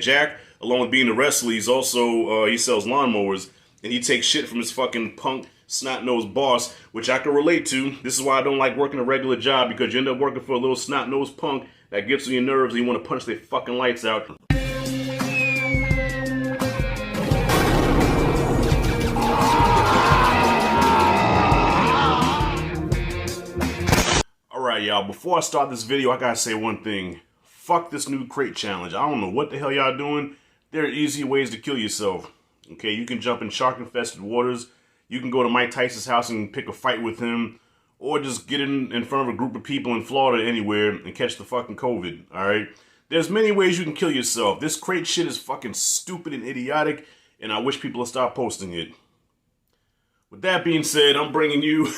Jack, along with being a wrestler, he's also he sells lawnmowers, and he takes shit from his fucking punk snot-nosed boss, which I can relate to. This is why I don't like working a regular job, because you end up working for a little snot-nosed punk that gets on your nerves and you want to punch their fucking lights out. Alright, y'all, before I start this video, I gotta say one thing. Fuck this new crate challenge. I don't know what the hell y'all doing. There are easy ways to kill yourself. Okay, you can jump in shark-infested waters. You can go to Mike Tyson's house and pick a fight with him. Or just get in front of a group of people in Florida anywhere and catch the fucking COVID, alright? There's many ways you can kill yourself. This crate shit is fucking stupid and idiotic, and I wish people would stop posting it. With that being said, I'm bringing you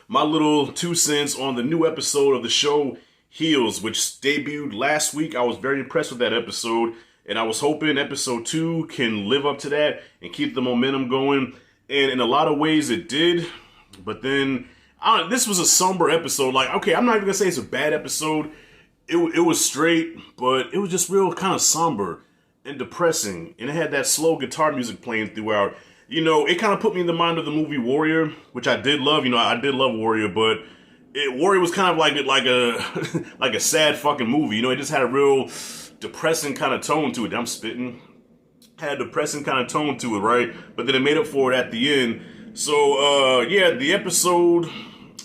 my little 2 cents on the new episode of the show Heels, which debuted last week. I was very impressed with that episode, and I was hoping episode 2 can live up to that and keep the momentum going. And in a lot of ways it did, but then this was a somber episode. Like, okay, I'm not even gonna say it's a bad episode. It was straight, but it was just real kind of somber and depressing, and it had that slow guitar music playing throughout. You know, it kind of put me in the mind of the movie Warrior, which I did love. You know, I did love Warrior, but Warrior was kind of like a like a sad fucking movie. You know, it just had a real depressing kind of tone to it. I'm spitting. Had a depressing kind of tone to it, right? But then it made up for it at the end. So, yeah, the episode,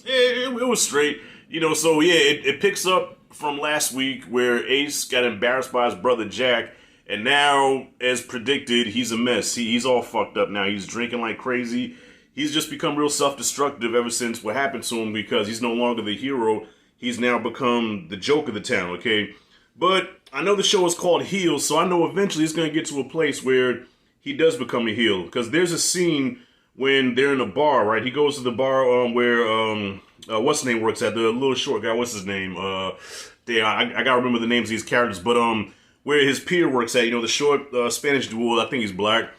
it was straight. You know, so yeah, it picks up from last week where Ace got embarrassed by his brother Jack. And now, as predicted, he's a mess. He's all fucked up now. He's drinking like crazy. He's just become real self-destructive ever since what happened to him, because he's no longer the hero. He's now become the joke of the town, okay? But I know the show is called Heels, so I know eventually it's going to get to a place where he does become a heel. Because there's a scene when they're in a bar, right? He goes to the bar where, what's his name works at? The little short guy, what's his name? I got to remember the names of these characters. But where his peer works at, you know, the short Spanish dude, I think he's black,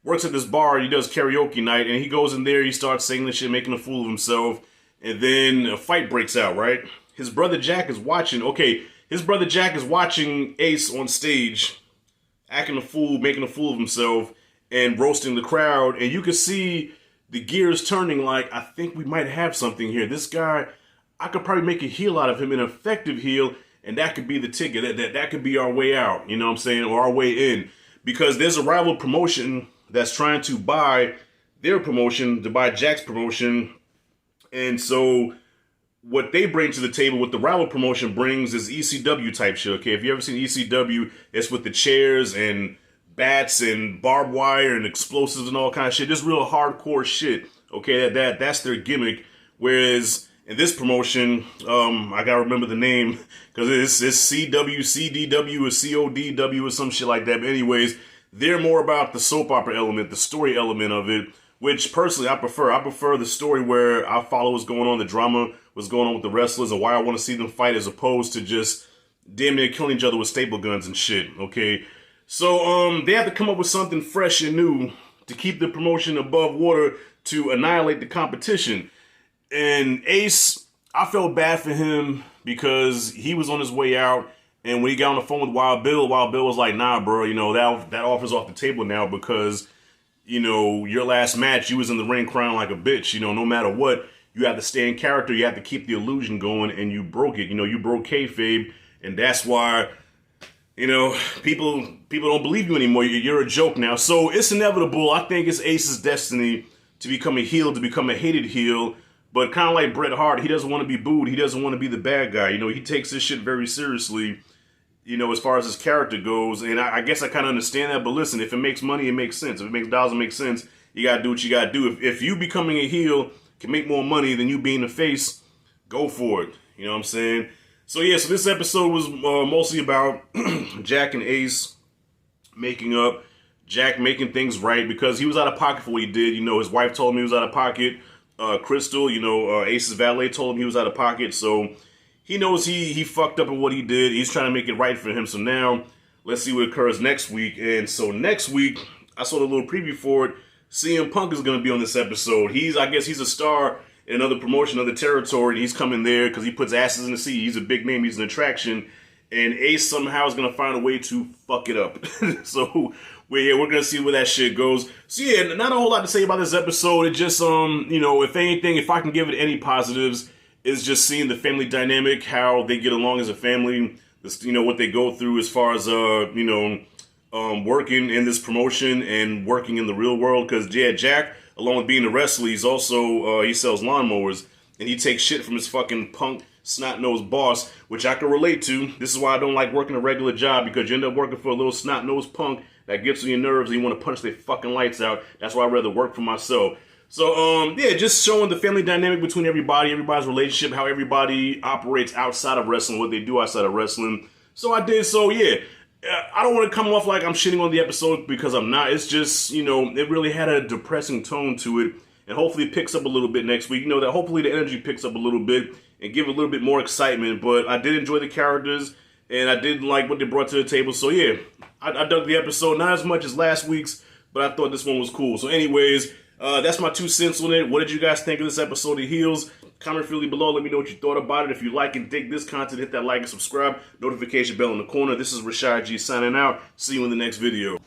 works at this bar. He does karaoke night, and he goes in there, he starts singing this shit, making a fool of himself, and then a fight breaks out, right? His brother Jack is watching. Okay, his brother Jack is watching Ace on stage, acting a fool, making a fool of himself, and roasting the crowd, and you can see the gears turning like, I think we might have something here. This guy, I could probably make a heel out of him, an effective heel, and that could be the ticket. That could be our way out, you know what I'm saying, or our way in. Because there's a rival promotion that's trying to buy their promotion, to buy Jack's promotion. And so what they bring to the table, what the rival promotion brings, is ECW type shit, okay? If you ever seen ECW, it's with the chairs and bats and barbed wire and explosives and all kind of shit. Just real hardcore shit, okay? That's their gimmick. Whereas in this promotion, I gotta remember the name, because it's CW, CDW, or CODW or some shit like that. But anyways, they're more about the soap opera element, the story element of it, which personally I prefer. I prefer the story where I follow what's going on, the drama, what's going on with the wrestlers, and why I want to see them fight, as opposed to just damn near killing each other with staple guns and shit, okay? So, they have to come up with something fresh and new to keep the promotion above water, to annihilate the competition. And Ace, I felt bad for him because he was on his way out, and when he got on the phone with Wild Bill was like, nah, bro, you know, that offer's off the table now, because, you know, your last match, you was in the ring crying like a bitch. You know, no matter what, you have to stay in character, you have to keep the illusion going, and you broke it. You know, you broke kayfabe, and that's why, you know, people don't believe you anymore. You're a joke now. So it's inevitable. I think it's Ace's destiny to become a heel, to become a hated heel. But kind of like Bret Hart, he doesn't want to be booed. He doesn't want to be the bad guy. You know, he takes this shit very seriously, you know, as far as his character goes. And I guess I kind of understand that. But listen, if it makes money, it makes sense. If it makes dollars, it makes sense. You got to do what you got to do. If you becoming a heel can make more money than you being a face, go for it. You know what I'm saying? So, yeah, so this episode was mostly about Jack and Ace making up. Jack making things right, because he was out of pocket for what he did. You know, his wife told him he was out of pocket. Crystal, you know, Ace's valet told him he was out of pocket, so he knows he fucked up in what he did. He's trying to make it right for him. So now, let's see what occurs next week. And so next week, I saw the little preview for it. CM Punk is going to be on this episode. I guess he's a star in another promotion, other territory. He's coming there because he puts asses in the seat. He's a big name. He's an attraction. and Ace somehow is gonna find a way to fuck it up. So we're gonna see where that shit goes. So yeah, not a whole lot to say about this episode. It just if anything, if I can give it any positives, is just seeing the family dynamic, how they get along as a family. This, what they go through as far as working in this promotion and working in the real world. Because yeah, Jack, along with being a wrestler, he's also he sells lawnmowers, and he takes shit from his fucking punk snot-nosed boss, which I can relate to. This is why I don't like working a regular job, because you end up working for a little snot-nosed punk that gets on your nerves and you want to punch their fucking lights out. That's why I'd rather work for myself. So, yeah, just showing the family dynamic between everybody's relationship, how everybody operates outside of wrestling, what they do outside of wrestling. So I did, so yeah. I don't want to come off like I'm shitting on the episode, because I'm not. It's just, it really had a depressing tone to it, and hopefully it picks up a little bit next week. That hopefully the energy picks up a little bit and give a little bit more excitement. But I did enjoy the characters, and I did like what they brought to the table. So yeah, I dug the episode, not as much as last week's, but I thought this one was cool. So anyways, that's my 2 cents on it. What did you guys think of this episode of Heels? Comment freely below. Let me know what you thought about it. If you like and dig this content, hit that like and subscribe. Notification bell in the corner. This is Rashad G signing out. See you in the next video.